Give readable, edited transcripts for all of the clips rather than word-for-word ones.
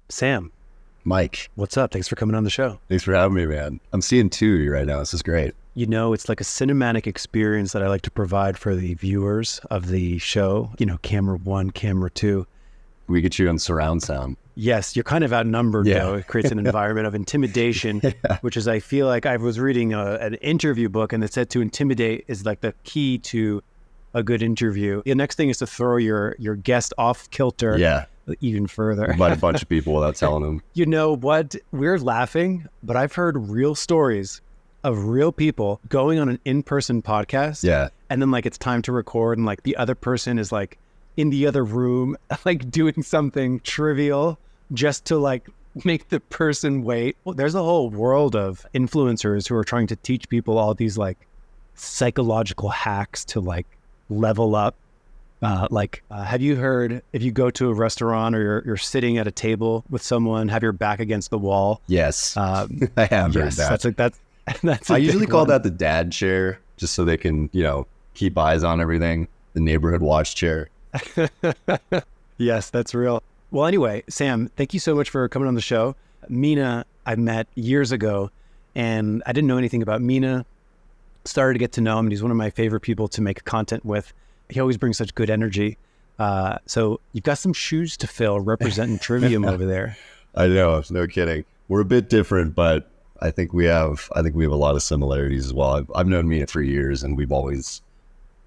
Sam, Mike, what's up? Thanks for coming on the show. thanks for having me, man. I'm seeing two of you right now. This is great. You know, it's like a cinematic experience that I like to provide for the viewers of the show. You know, camera one, camera two. We get you on surround sound. Yes, you're kind of outnumbered, Yeah. though. It creates an environment of intimidation, which is, I feel like I was reading an interview book and it said to intimidate is like the key to a good interview. The next thing is to throw your guest off kilter Yeah. even further. Invite a bunch of people without telling them. You know what? We're laughing, but I've heard real stories of real people going on an in-person podcast. Yeah. And then like it's time to record and like the other person is like in the other room, like doing something trivial just to like make the person wait. Well, there's a whole world of influencers who are trying to teach people all these like psychological hacks to like level up. Have you heard if you go to a restaurant or you're sitting at a table with someone, have your back against the wall? Yes. I have heard that. That's I usually call that the dad chair, just so they can, keep eyes on everything. The neighborhood watch chair. Yes, that's real. Well, anyway, Sam, thank you so much for coming on the show. Mina, I met years ago, and I didn't know anything about Mina. Started to get to know him, and he's one of my favorite people to make content with. He always brings such good energy. So you've got some shoes to fill representing Trivium over there. I know, no kidding. We're a bit different, but I think we have a lot of similarities as well. I've known Mina for years, and we've always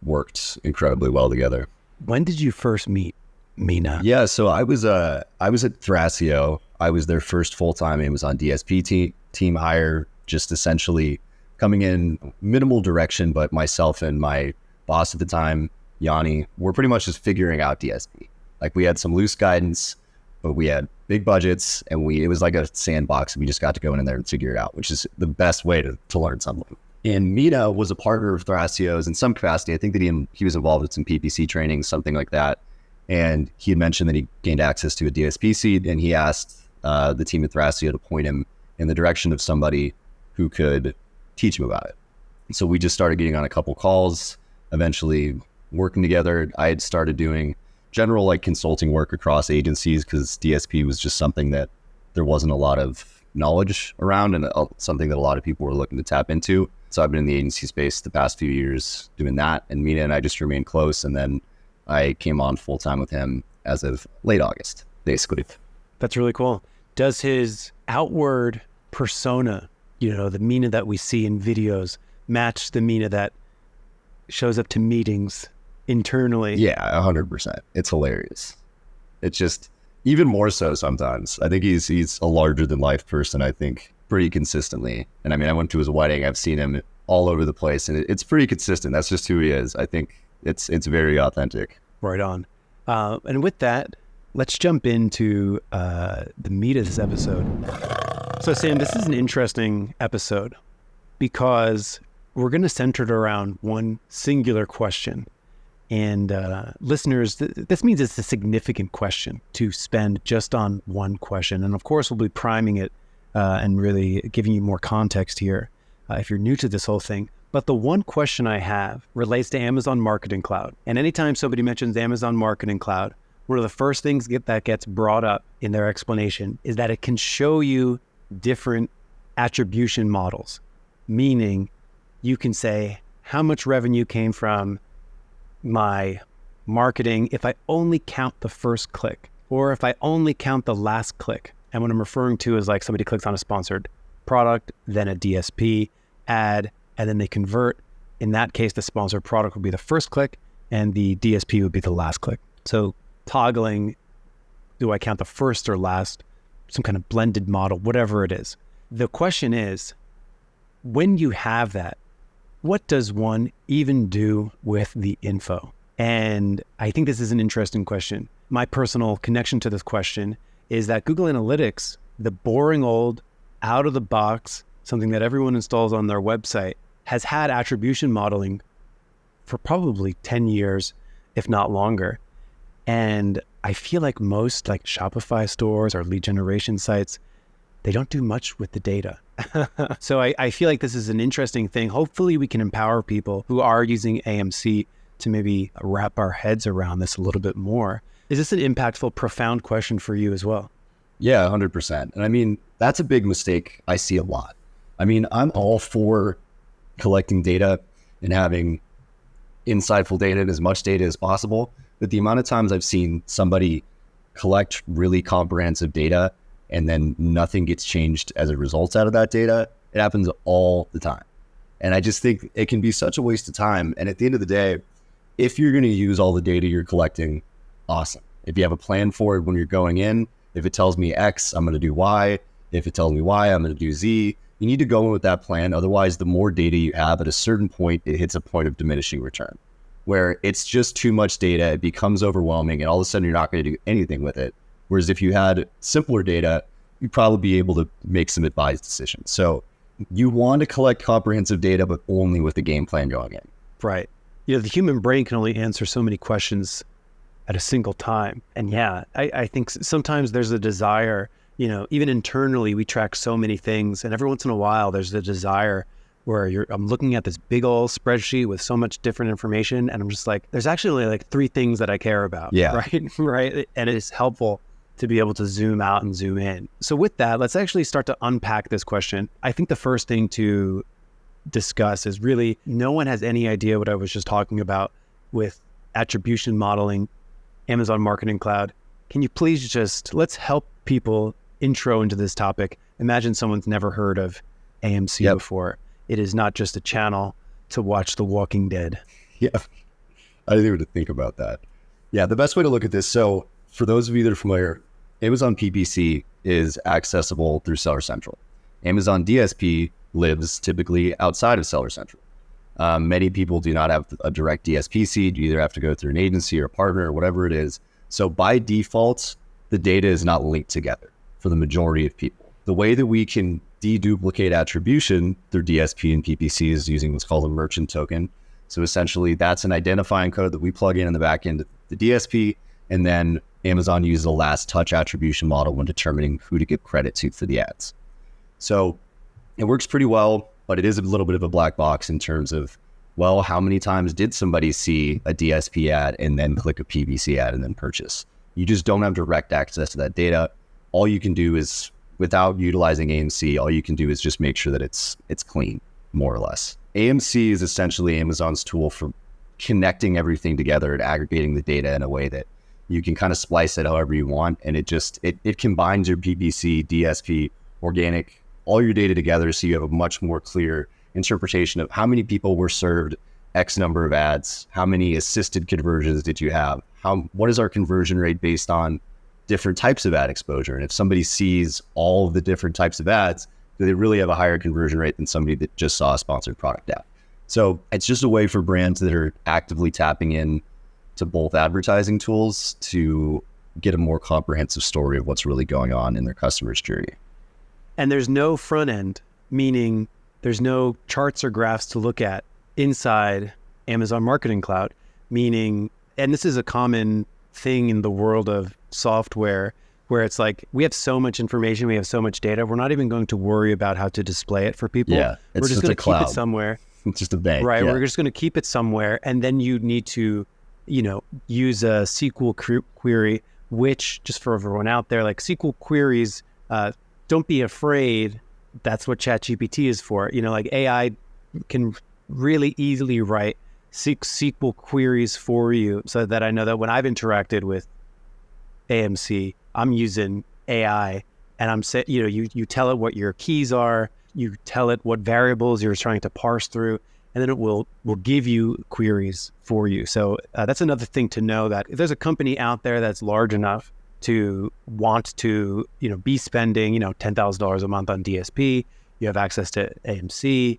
worked incredibly well together. When did you first meet Mina? Yeah, so I was at Thrasio. I was their first full-time Amazon DSP team hire, just essentially coming in minimal direction, but myself and my boss at the time, Yanni, we're pretty much just figuring out DSP. Like we had some loose guidance, but we had big budgets and it was like a sandbox and we just got to go in there and figure it out, which is the best way to learn something. And Mina was a partner of Thrasio's in some capacity. I think that he was involved with some PPC training, something like that. And he had mentioned that he gained access to a DSP seat and he asked the team at Thrasio to point him in the direction of somebody who could teach him about it. So we just started getting on a couple calls, eventually working together. I had started doing general like consulting work across agencies because DSP was just something that there wasn't a lot of knowledge around and something that a lot of people were looking to tap into. So I've been in the agency space the past few years doing that, and Mina and I just remained close, and then I came on full time with him as of late August, basically. That's really cool. Does his outward persona, the Mina that we see in videos, match the Mina that shows up to meetings internally? Yeah, 100%. It's hilarious. It's just even more so sometimes. I think he's a larger than life person, I think, pretty consistently. And I mean, I went to his wedding. I've seen him all over the place and it's pretty consistent. That's just who he is. I think it's very authentic. Right on. And with that, let's jump into the meat of this episode. So Sam, this is an interesting episode because we're going to center it around one singular question. And listeners, this means it's a significant question to spend just on one question. And of course, we'll be priming it and really giving you more context here if you're new to this whole thing. But the one question I have relates to Amazon Marketing Cloud. And anytime somebody mentions Amazon Marketing Cloud, one of the first things that gets brought up in their explanation is that it can show you different attribution models, meaning you can say how much revenue came from my marketing if I only count the first click, or if I only count the last click. And what I'm referring to is like somebody clicks on a sponsored product, then a DSP ad, and then they convert. In that case, the sponsored product would be the first click and the DSP would be the last click. So toggling, do I count the first or last, some kind of blended model, whatever it is. The question is, when you have that, what does one even do with the info? And I think this is an interesting question. My personal connection to this question is that Google Analytics, the boring old, out of the box, something that everyone installs on their website, has had attribution modeling for probably 10 years, if not longer. And I feel like most like Shopify stores or lead generation sites, they don't do much with the data. So I feel like this is an interesting thing. Hopefully we can empower people who are using AMC to maybe wrap our heads around this a little bit more. Is this an impactful, profound question for you as well? Yeah, 100%. And I mean, that's a big mistake I see a lot. I mean, I'm all for collecting data and having insightful data and as much data as possible. But the amount of times I've seen somebody collect really comprehensive data and then nothing gets changed as a result out of that data, it happens all the time. And I just think it can be such a waste of time. And at the end of the day, if you're going to use all the data you're collecting, awesome. If you have a plan for it when you're going in, if it tells me X, I'm going to do Y. If it tells me Y, I'm going to do Z. You need to go in with that plan. Otherwise, the more data you have, at a certain point, it hits a point of diminishing return where it's just too much data. It becomes overwhelming and all of a sudden you're not going to do anything with it. Whereas if you had simpler data, you'd probably be able to make some advised decisions. So you want to collect comprehensive data, but only with the game plan going in. Right. The human brain can only answer so many questions at a single time. And yeah, I think sometimes there's a desire, even internally, we track so many things. And every once in a while, there's the desire where I'm looking at this big old spreadsheet with so much different information. And I'm just like, there's actually only like 3 things that I care about. Yeah. Right. Right. And it's helpful to be able to zoom out and zoom in. So with that, let's actually start to unpack this question. I think the first thing to discuss is really no one has any idea what I was just talking about with attribution modeling, Amazon Marketing Cloud. Can you please let's help people intro into this topic. Imagine someone's never heard of AMC before. It is not just a channel to watch The Walking Dead. Yeah, I didn't even think about that. Yeah, the best way to look at this. So for those of you that are familiar, Amazon PPC is accessible through Seller Central. Amazon DSP lives typically outside of Seller Central. Many people do not have a direct DSP seed. You either have to go through an agency or a partner or whatever it is. So by default, the data is not linked together for the majority of people. The way that we can deduplicate attribution through DSP and PPC is using what's called a merchant token. So essentially that's an identifying code that we plug in the back end of the DSP, and then Amazon uses a last touch attribution model when determining who to give credit to for the ads. So it works pretty well, but it is a little bit of a black box in terms of, well, how many times did somebody see a DSP ad and then click a PPC ad and then purchase? You just don't have direct access to that data. All you can do is, without utilizing AMC, all you can do is just make sure that it's clean, more or less. AMC is essentially Amazon's tool for connecting everything together and aggregating the data in a way that you can kind of splice it however you want. And it combines your PPC, DSP, organic, all your data together, so you have a much more clear interpretation of how many people were served X number of ads, how many assisted conversions did you have, what is our conversion rate based on different types of ad exposure. And if somebody sees all of the different types of ads, do they really have a higher conversion rate than somebody that just saw a sponsored product ad? So it's just a way for brands that are actively tapping in to both advertising tools to get a more comprehensive story of what's really going on in their customer's journey. And there's no front end, meaning there's no charts or graphs to look at inside Amazon Marketing Cloud, meaning, and this is a common thing in the world of software, where it's like, we have so much information, we have so much data, we're not even going to worry about how to display it for people. Yeah, we're just going to keep it somewhere. It's just a bank. Right, yeah. We're just going to keep it somewhere, and then you need to, use a SQL query, which, just for everyone out there, like SQL queries, don't be afraid. That's what ChatGPT is for. Like AI can really easily write SQL queries for you, so that I know that when I've interacted with AMC, I'm using AI, and I'm saying, you tell it what your keys are, you tell it what variables you're trying to parse through, and then it will give you queries for you. So that's another thing to know, that if there's a company out there that's large enough to want to, be spending, $10,000 a month on DSP, you have access to AMC,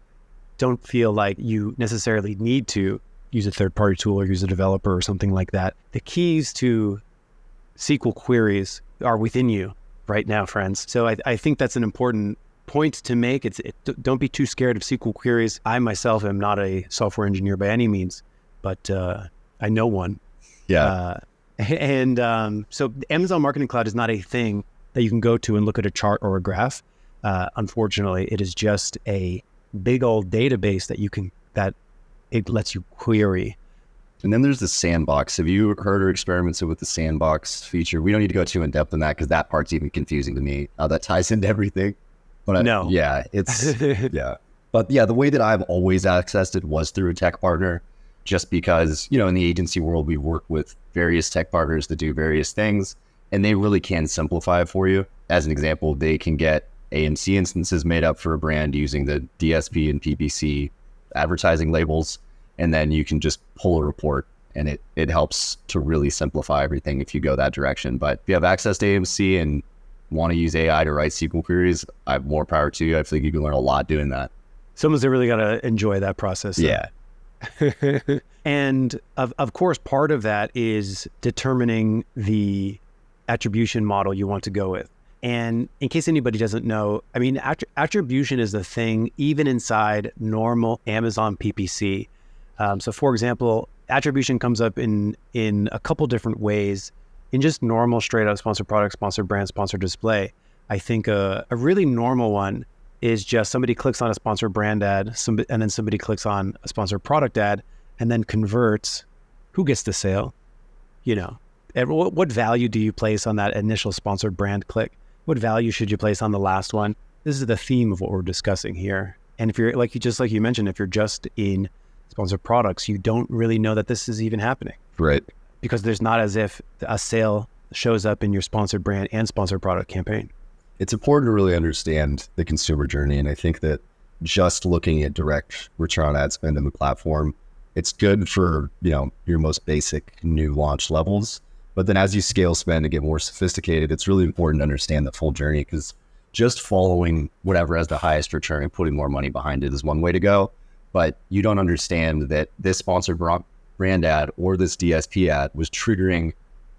don't feel like you necessarily need to use a third-party tool or use a developer or something like that. The keys to SQL queries are within you right now, friends. So I think that's an important point to make. Don't be too scared of SQL queries. I myself am not a software engineer by any means, but I know one. Yeah. So Amazon Marketing Cloud is not a thing that you can go to and look at a chart or a graph. Unfortunately, it is just a big old database that it lets you query. And then there's the sandbox. Have you heard or experimented with the sandbox feature? We don't need to go too in depth on that because that part's even confusing to me, how that ties into everything. But No. yeah, it's, yeah. But yeah, the way that I've always accessed it was through a tech partner, just because, you know, in the agency world, we work with various tech partners to do various things, and they really can simplify it for you. As an example, they can get AMC instances made up for a brand using the DSP and PPC advertising labels. And then you can just pull a report, and it helps to really simplify everything if you go that direction. But if you have access to AMC and want to use AI to write SQL queries, I have more power to you. I think you can learn a lot doing that. Someone's really got to enjoy that process. So. Yeah. And of course, part of that is determining the attribution model you want to go with. And in case anybody doesn't know, I mean, attribution is the thing even inside normal Amazon PPC. So for example, attribution comes up in a couple different ways. In just normal straight up sponsored product, sponsored brand, sponsored display, I think a really normal one is just somebody clicks on a sponsored brand ad, and then somebody clicks on a sponsored product ad and then converts. Who gets the sale? You know, what value do you place on that initial sponsored brand click? What value should you place on the last one? This is the theme of what we're discussing here. And if you're like you mentioned, if you're just in sponsored products, you don't really know that this is even happening. Right. Because there's not as if a sale shows up in your sponsored brand and sponsored product campaign. It's important to really understand the consumer journey. And I think that just looking at direct return on ad spend in the platform, it's good for, you know, your most basic new launch levels. But then as you scale spend and get more sophisticated, it's really important to understand the full journey, because just following whatever has the highest return and putting more money behind it is one way to go. But you don't understand that this sponsored brand ad or this DSP ad was triggering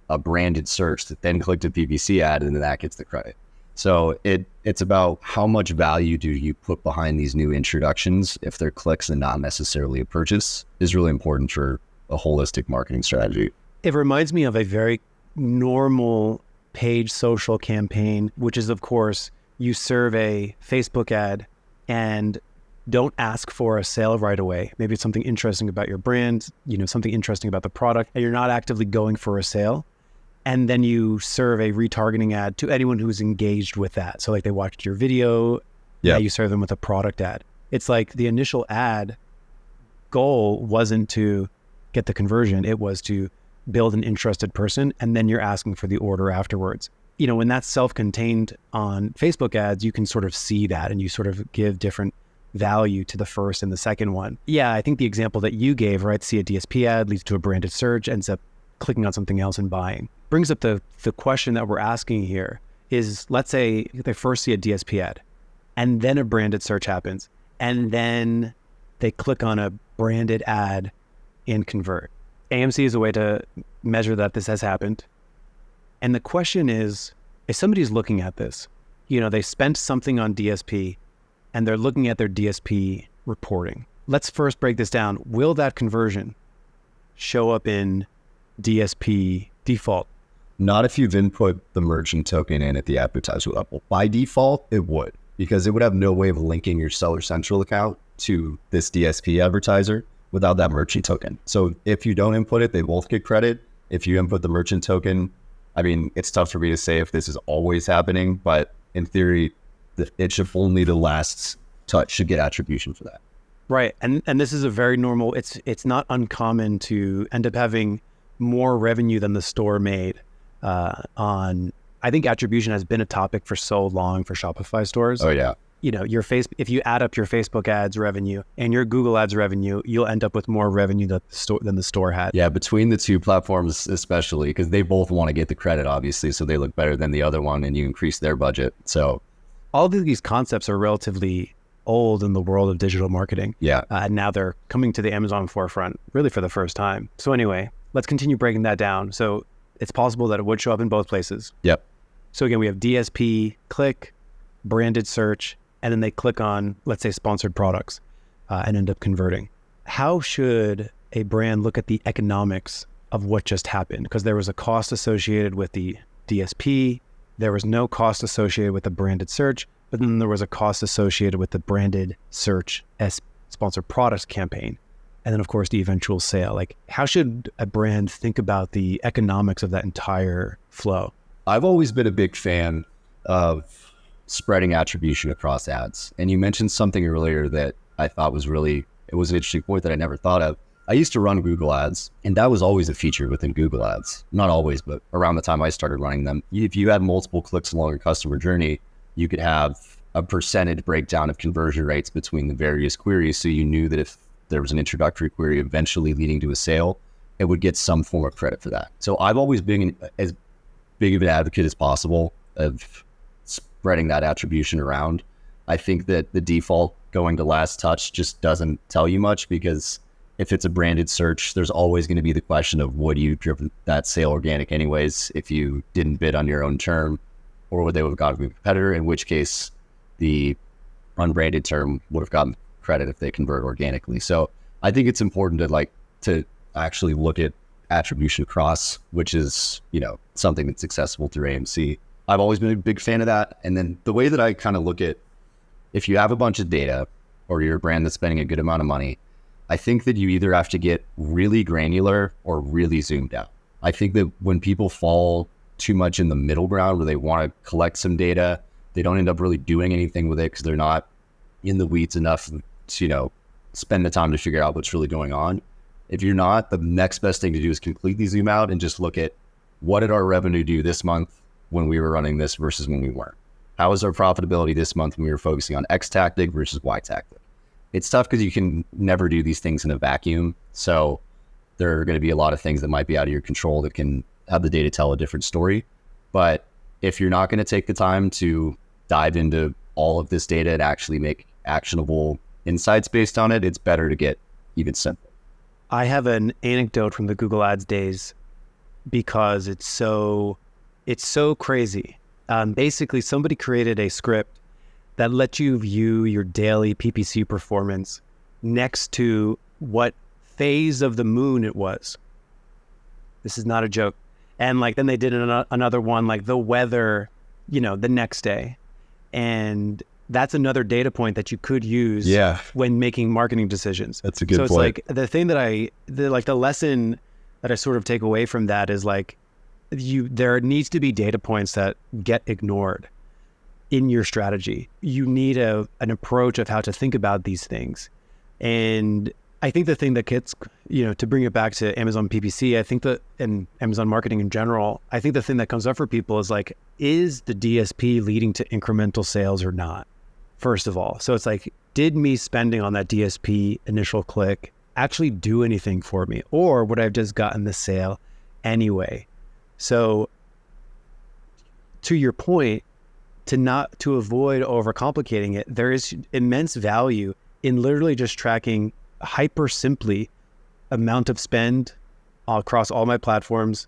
a branded search that then clicked a PPC ad, and then that gets the credit. So it's about how much value do you put behind these new introductions if they're clicks and not necessarily a purchase is really important for a holistic marketing strategy. It reminds me of a very normal paid social campaign, which is, of course, you serve a Facebook ad and don't ask for a sale right away. Maybe it's something interesting about your brand, you know, something interesting about the product, and you're not actively going for a sale. And then you serve a retargeting ad to anyone who's engaged with that. So like they watched your video, yeah, you serve them with a product ad. It's like the initial ad goal wasn't to get the conversion. It was to build an interested person, and then you're asking for the order afterwards. You know, when that's self-contained on Facebook ads, you can sort of see that, and you sort of give different value to the first and the second one. Yeah, I think the example that you gave, right? See a DSP ad, leads to a branded search, ends up clicking on something else and buying. Brings up the question that we're asking here is, let's say they first see a DSP ad, and then a branded search happens, and then they click on a branded ad and convert. AMC is a way to measure that this has happened. And the question is, if somebody's looking at this, you know, they spent something on DSP and they're looking at their DSP reporting. Let's first break this down. Will that conversion show up in DSP default? Not if you've input the merchant token in at the advertiser level. By default, it would, because it would have no way of linking your Seller Central account to this DSP advertiser without that merchant token. So if you don't input it, they both get credit. If you input the merchant token, I mean, it's tough for me to say if this is always happening, but in theory, it should only the last touch should get attribution for that. Right. And this is a very normal, it's not uncommon to end up having more revenue than the store made on, I think attribution has been a topic for so long for Shopify stores. Oh yeah. You know, if you add up your Facebook ads revenue and your Google ads revenue, you'll end up with more revenue than the store had. Yeah, between the two platforms, especially because they both want to get the credit, obviously, so they look better than the other one, and you increase their budget. So all of these concepts are relatively old in the world of digital marketing. Yeah. And now they're coming to the Amazon forefront really for the first time. So anyway, let's continue breaking that down. So it's possible that it would show up in both places. Yep. So again, we have DSP, click, branded search, and then they click on, let's say, sponsored products and end up converting. How should a brand look at the economics of what just happened? Because there was a cost associated with the DSP. There was no cost associated with the branded search, but then there was a cost associated with the branded search as sponsored products campaign. and then of course the eventual sale. Like, how should a brand think about the economics of that entire flow? I've always been a big fan of spreading attribution across ads. And you mentioned something earlier that I thought was it was an interesting point that I never thought of. I used to run Google ads, and that was always a feature within Google ads. Not always, but around the time I started running them. If you had multiple clicks along a customer journey, you could have a percentage breakdown of conversion rates between the various queries. So you knew that if there was an introductory query eventually leading to a sale, it would get some form of credit for that. So I've always been as big of an advocate as possible of spreading that attribution around. I think that the default going to last touch just doesn't tell you much, because if it's a branded search, there's always going to be the question of, would you driven that sale organic anyways if you didn't bid on your own term, or would they have gotten a competitor, in which case the unbranded term would have gotten credit if they convert organically. So I think it's important to actually look at attribution across, which is, something that's accessible through AMC. I've always been a big fan of that. And then the way that I kind of look at, if you have a bunch of data or you're a brand that's spending a good amount of money, I think that you either have to get really granular or really zoomed out. I think that when people fall too much in the middle ground where they want to collect some data, they don't end up really doing anything with it because they're not in the weeds enough to, spend the time to figure out what's really going on. If you're not, the next best thing to do is completely zoom out and just look at, what did our revenue do this month when we were running this versus when we weren't? How was our profitability this month when we were focusing on X tactic versus Y tactic? It's tough because you can never do these things in a vacuum. So there are going to be a lot of things that might be out of your control that can have the data tell a different story. But if you're not going to take the time to dive into all of this data and actually make actionable insights based on it, it's better to get even simpler. I have an anecdote from the Google Ads days because it's so crazy. Basically, somebody created a script that lets you view your daily PPC performance next to what phase of the moon it was. This is not a joke. And then they did another one, like the weather, the next day. And that's another data point that you could use when making marketing decisions. That's a good point. So it's the thing that the lesson that I sort of take away from that is there needs to be data points that get ignored in your strategy. You need an approach of how to think about these things. And I think the thing that gets, to bring it back to Amazon PPC, I think and Amazon marketing in general, I think the thing that comes up for people is the DSP leading to incremental sales or not? First of all. So it's did me spending on that DSP initial click actually do anything for me? Or would I have just gotten the sale anyway? So to your point, to avoid overcomplicating it, there is immense value in literally just tracking hyper simply amount of spend across all my platforms,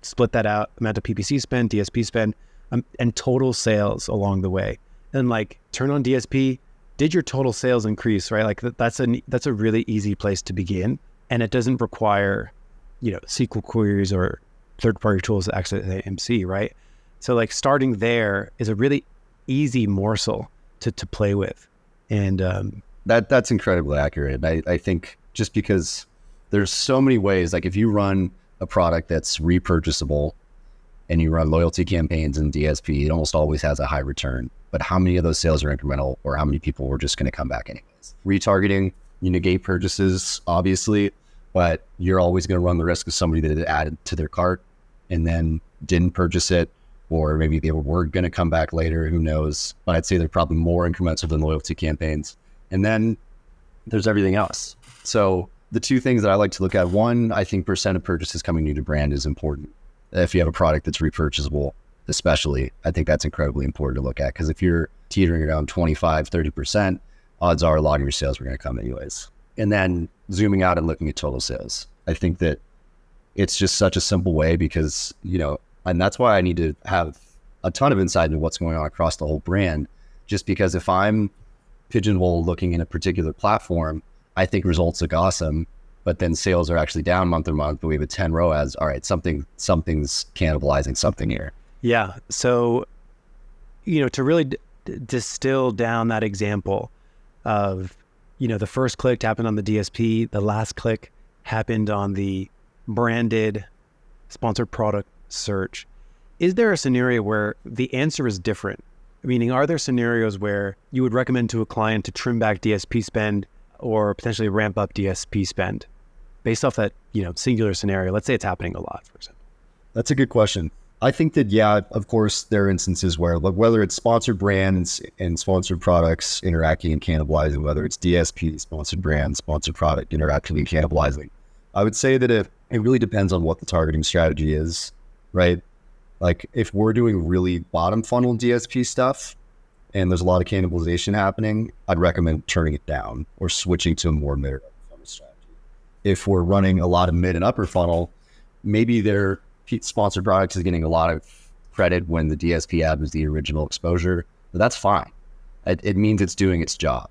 split that out, amount of PPC spend, DSP spend, and total sales along the way. And turn on DSP, did your total sales increase, right? That's a really easy place to begin. And it doesn't require, SQL queries or third-party tools to access AMC, right? So starting there is a really easy morsel to play with. And that's incredibly accurate. I think just because there's so many ways, if you run a product that's repurchasable and you run loyalty campaigns in DSP, it almost always has a high return. But how many of those sales are incremental, or how many people were just going to come back anyways? Retargeting, you negate purchases, obviously, but you're always going to run the risk of somebody that had added to their cart and then didn't purchase it, or maybe they were going to come back later, who knows? But I'd say they're probably more incremental than loyalty campaigns. And then there's everything else. So the two things that I like to look at, one, I think percent of purchases coming new to brand is important. If you have a product that's repurchasable, especially, I think that's incredibly important to look at, because if you're teetering around 25, 30%, odds are a lot of your sales are going to come anyways. And then zooming out and looking at total sales. I think that it's just such a simple way because, and that's why I need to have a ton of insight into what's going on across the whole brand. Just because if I'm pigeonholed looking in a particular platform, I think results look awesome, but then sales are actually down month to month, but we have a 10 ROAS. All right, something's cannibalizing something here. Yeah. So, to really distill down that example of the first click happened on the DSP, the last click happened on the branded sponsored product search. Is there a scenario where the answer is different? Meaning, are there scenarios where you would recommend to a client to trim back DSP spend or potentially ramp up DSP spend based off that, singular scenario? Let's say it's happening a lot, for example. That's a good question. I think that, yeah, of course, there are instances where, like, whether it's sponsored brands and sponsored products interacting and cannibalizing, whether it's DSP, sponsored brand, sponsored product interacting and cannibalizing, I would say that it really depends on what the targeting strategy is, right? Like, if we're doing really bottom funnel DSP stuff and there's a lot of cannibalization happening, I'd recommend turning it down or switching to a more mid or upper funnel strategy. If we're running a lot of mid and upper funnel, maybe their sponsored products is getting a lot of credit when the DSP ad was the original exposure, but that's fine. It means it's doing its job.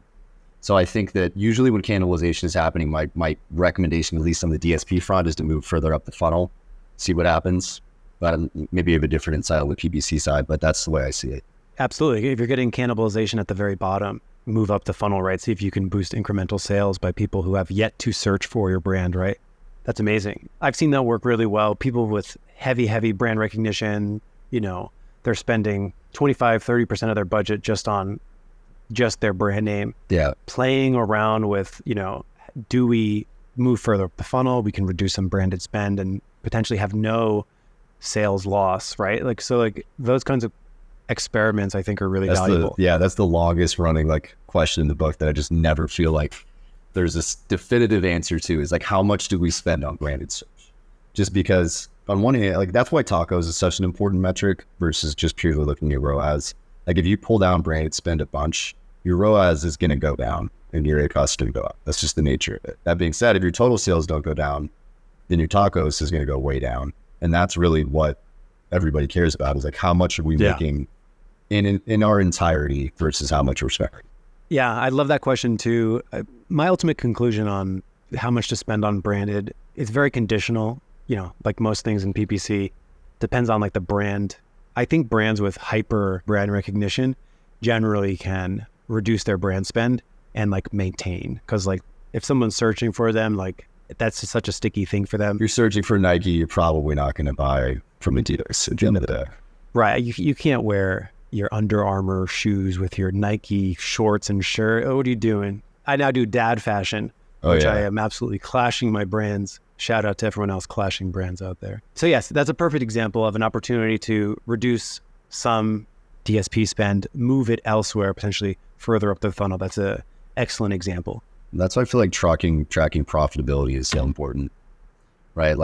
So I think that usually when cannibalization is happening, my recommendation, at least on the DSP front, is to move further up the funnel, see what happens. But maybe you have a different insight on the PPC side, but that's the way I see it. Absolutely. If you're getting cannibalization at the very bottom, move up the funnel, right? See if you can boost incremental sales by people who have yet to search for your brand, right? That's amazing. I've seen that work really well. People with heavy brand recognition, they're spending 25, 30% of their budget just on just their brand name. Yeah. Playing around with, do we move further up the funnel? We can reduce some branded spend and potentially have no sales loss, right? So those kinds of experiments I think are really valuable. That's the longest running question in the book that I just never feel like there's this definitive answer to, is how much do we spend on branded search? Just because on one hand, that's why tacos is such an important metric versus just purely looking at ROAS. If you pull down branded spend a bunch, your ROAS is going to go down and your cost is going to go up. That's just the nature of it. That being said, if your total sales don't go down, then your tacos is going to go way down. And that's really what everybody cares about, is how much are we making in our entirety versus how much we're spending. Yeah, I love that question too. My ultimate conclusion on how much to spend on branded is very conditional. Like most things in PPC, depends on the brand. I think brands with hyper brand recognition generally can reduce their brand spend and maintain. Because if someone's searching for them, that's just such a sticky thing for them. If you're searching for Nike, you're probably not going to buy from Adidas at the end of the day. Right. You can't wear your Under Armour shoes with your Nike shorts and shirt. Oh, what are you doing? I now do dad fashion, which I am absolutely clashing my brands. Shout out to everyone else clashing brands out there. So yes, that's a perfect example of an opportunity to reduce some DSP spend, move it elsewhere, potentially further up the funnel. That's an excellent example. That's why I feel like tracking profitability is so important, right?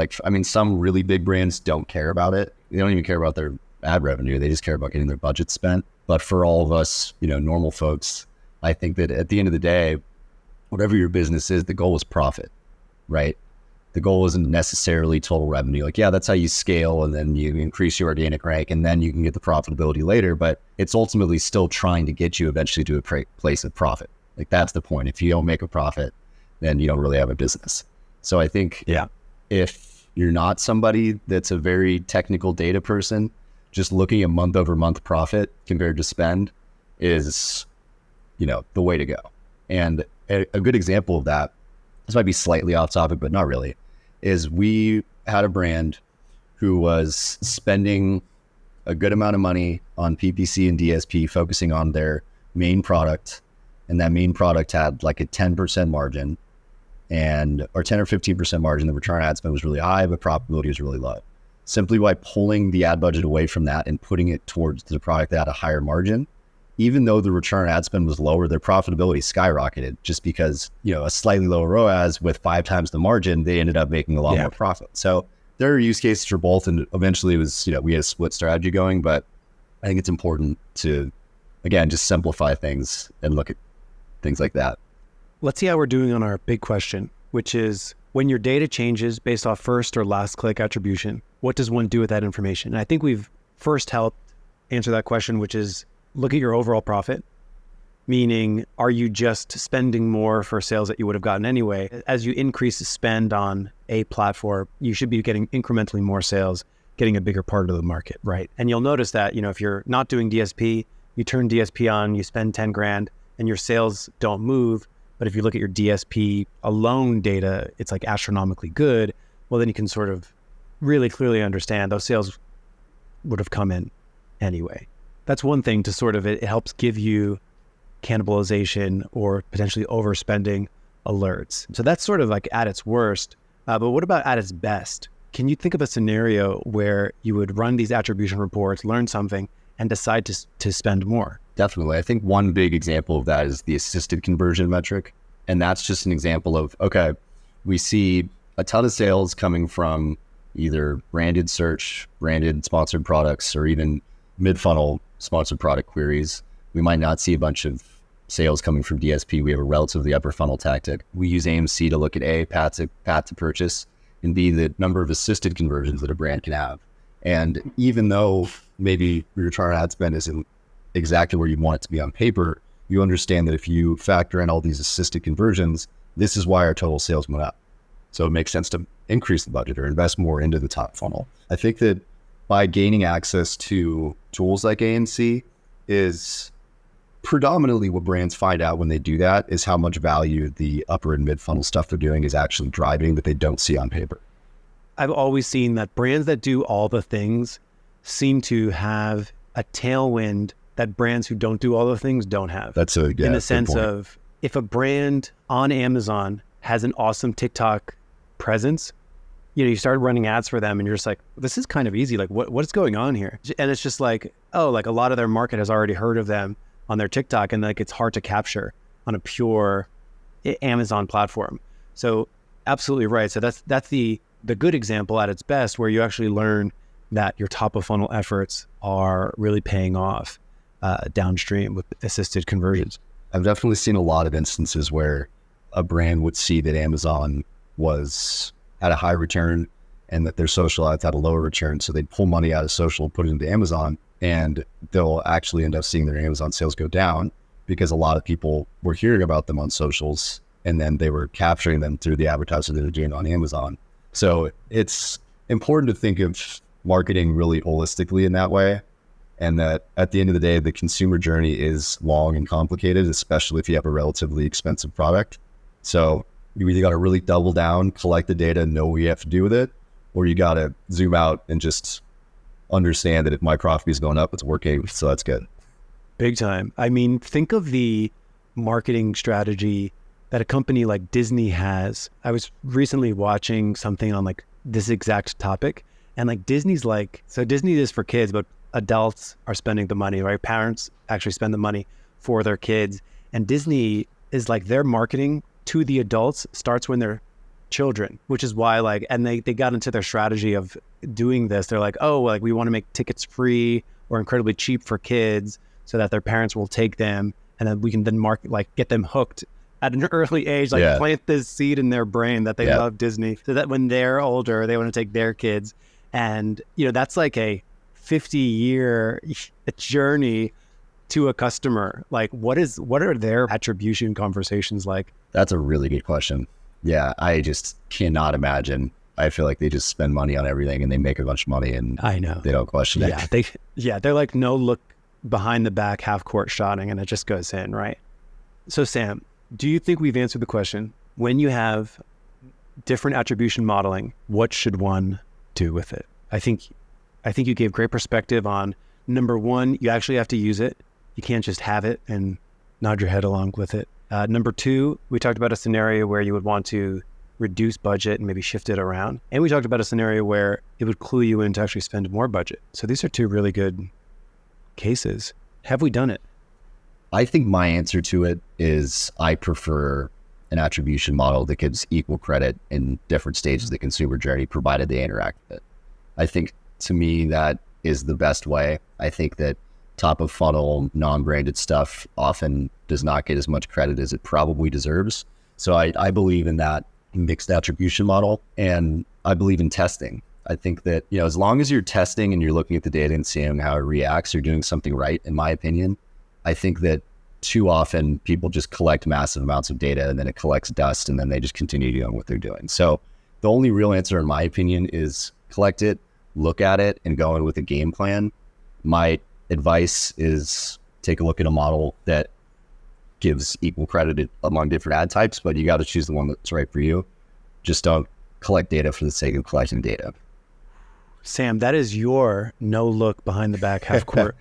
Some really big brands don't care about it. They don't even care about their ad revenue. They just care about getting their budget spent. But for all of us, normal folks, I think that at the end of the day, whatever your business is, the goal is profit, right? The goal isn't necessarily total revenue. That's how you scale, and then you increase your organic rank, and then you can get the profitability later. But it's ultimately still trying to get you eventually to a place of profit. That's the point. If you don't make a profit, then you don't really have a business. So I think if you're not somebody that's a very technical data person, just looking at month over month profit compared to spend is, the way to go. And a good example of that, this might be slightly off topic, but not really, is we had a brand who was spending a good amount of money on PPC and DSP, focusing on their main product. And that main product had a 10% margin or 10 or 15% margin. The return on ad spend was really high, but profitability was really low. Simply by pulling the ad budget away from that and putting it towards the product that had a higher margin, even though the return on ad spend was lower, their profitability skyrocketed just because, a slightly lower ROAS with 5 times the margin, they ended up making a lot more profit. So there are use cases for both. And eventually it was, we had a split strategy going, but I think it's important to, again, just simplify things and look at things like that. Let's see how we're doing on our big question, which is when your data changes based off first or last click attribution, what does one do with that information? And I think we've first helped answer that question, which is look at your overall profit, meaning are you just spending more for sales that you would have gotten anyway? As you increase the spend on a platform, you should be getting incrementally more sales, getting a bigger part of the market, right? And you'll notice that, if you're not doing DSP, you turn DSP on, you spend 10 grand and your sales don't move, But if you look at your DSP alone data, it's like astronomically good. Well, then you can sort of really clearly understand those sales would have come in anyway. That's one thing to sort of, it helps give you cannibalization or potentially overspending alerts. So that's sort of like at its worst. But what about at its best? Can you think of a scenario where you would run these attribution reports, learn something, and decide to spend more? Definitely. I think one big example of that is the assisted conversion metric. And that's just an example of, okay, we see a ton of sales coming from either branded search, branded sponsored products, or even mid-funnel sponsored product queries. We might not see a bunch of sales coming from DSP. We have a relatively upper funnel tactic. We use AMC to look at A, path to purchase, and B, the number of assisted conversions that a brand can have. And even though maybe your return on ad spend isn't exactly where you want it to be on paper, you understand that if you factor in all these assisted conversions, this is why our total sales went up. So it makes sense to increase the budget or invest more into the top funnel. I think that by gaining access to tools like AMC is predominantly what brands find out when they do that is how much value the upper and mid funnel stuff they're doing is actually driving that they don't see on paper. I've always seen that brands that do all the things seem to have a tailwind that brands who don't do all the things don't have. In the sense of, if a brand on Amazon has an awesome TikTok presence, you start running ads for them and you're just like, this is kind of easy. Like what's going on here? And it's just like, oh, like a lot of their market has already heard of them on their TikTok, and like it's hard to capture on a pure Amazon platform. So absolutely right. So that's the good example at its best, where you actually learn that your top of funnel efforts are really paying off downstream with assisted conversions. I've definitely seen a lot of instances where a brand would see that Amazon was at a high return and that their social ads had a lower return. So they'd pull money out of social, put it into Amazon, and they'll actually end up seeing their Amazon sales go down because a lot of people were hearing about them on socials and then they were capturing them through the advertising that they're doing on Amazon. So it's important to think of marketing really holistically in that way. And that at the end of the day, the consumer journey is long and complicated, especially if you have a relatively expensive product. So you either got to really double down, collect the data, know what you have to do with it, or you got to zoom out and just understand that if my profit is going up, it's working. So that's good. Big time. I mean, think of the marketing strategy that a company like Disney has. I was recently watching something on like this exact topic, and like Disney's like, so Disney is for kids, but adults are spending the money, right? Parents actually spend the money for their kids. And Disney is like, their marketing to the adults starts when they're children, which is why like, and they got into their strategy of doing this. They're like, oh, like we want to make tickets free or incredibly cheap for kids so that their parents will take them. And then we can then market, like get them hooked at an early age, like plant this seed in their brain that they love Disney, so that when they're older, they want to take their kids. And, that's like a 50-year journey to a customer. Like what are their attribution conversations like? That's a really good question. Yeah, I just cannot imagine. I feel like they just spend money on everything and they make a bunch of money and I know they don't question it. They're like no look behind the back half court shotting and it just goes in, right? So Sam, do you think we've answered the question? When you have different attribution modeling, what should one do with it? I think you gave great perspective on number one, you actually have to use it. You can't just have it and nod your head along with it. Number two, we talked about a scenario where you would want to reduce budget and maybe shift it around. And we talked about a scenario where it would clue you in to actually spend more budget. So these are two really good cases. Have we done it? I think my answer to it is I prefer an attribution model that gives equal credit in different stages of the consumer journey, provided they interact with it. I think to me, that is the best way. I think that top of funnel, non-branded stuff often does not get as much credit as it probably deserves. So I believe in that mixed attribution model, and I believe in testing. I think that, as long as you're testing and you're looking at the data and seeing how it reacts, you're doing something right, in my opinion. I think that too often people just collect massive amounts of data and then it collects dust and then they just continue doing what they're doing. So the only real answer, in my opinion, is collect it, look at it, and go in with a game plan. My advice is take a look at a model that gives equal credit among different ad types, but you got to choose the one that's right for you. Just don't collect data for the sake of collecting data. Sam, that is your no look behind the back half court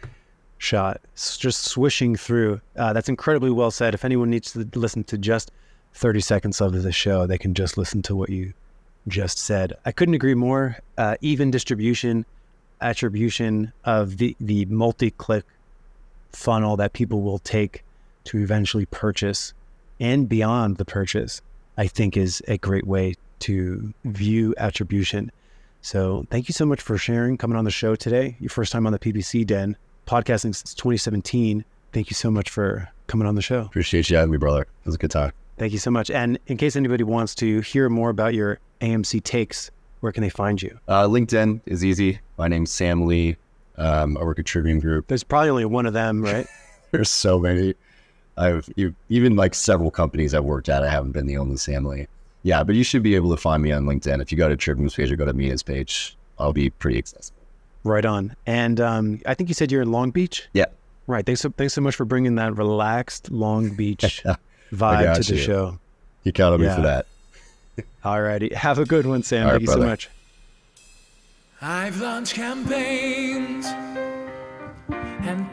shot. It's just swishing through. That's incredibly well said. If anyone needs to listen to just 30 seconds of the show, they can just listen to what you just said. I couldn't agree more. Even distribution, attribution of the multi-click funnel that people will take to eventually purchase and beyond the purchase, I think is a great way to view attribution. So thank you so much for sharing, coming on the show today. Your first time on the PPC Den, podcasting since 2017. Thank you so much for coming on the show. Appreciate you having me, brother. It was a good time. Thank you so much. And in case anybody wants to hear more about your AMC takes, where can they find you? LinkedIn is easy. My name's Sam Lee. I work at Tribune Group. There's probably only one of them, right? There's so many. Even like several companies I've worked at, I haven't been the only Sam Lee. Yeah, but you should be able to find me on LinkedIn. If you go to Tribune's page or go to Mia's page, I'll be pretty accessible. Right on. And I think you said you're in Long Beach? Yeah. Right. Thanks so much for bringing that relaxed Long Beach vibe to the show. You count on me for that. All righty. Have a good one, Sam. All right, Thank you brother. so much. I've launched campaigns and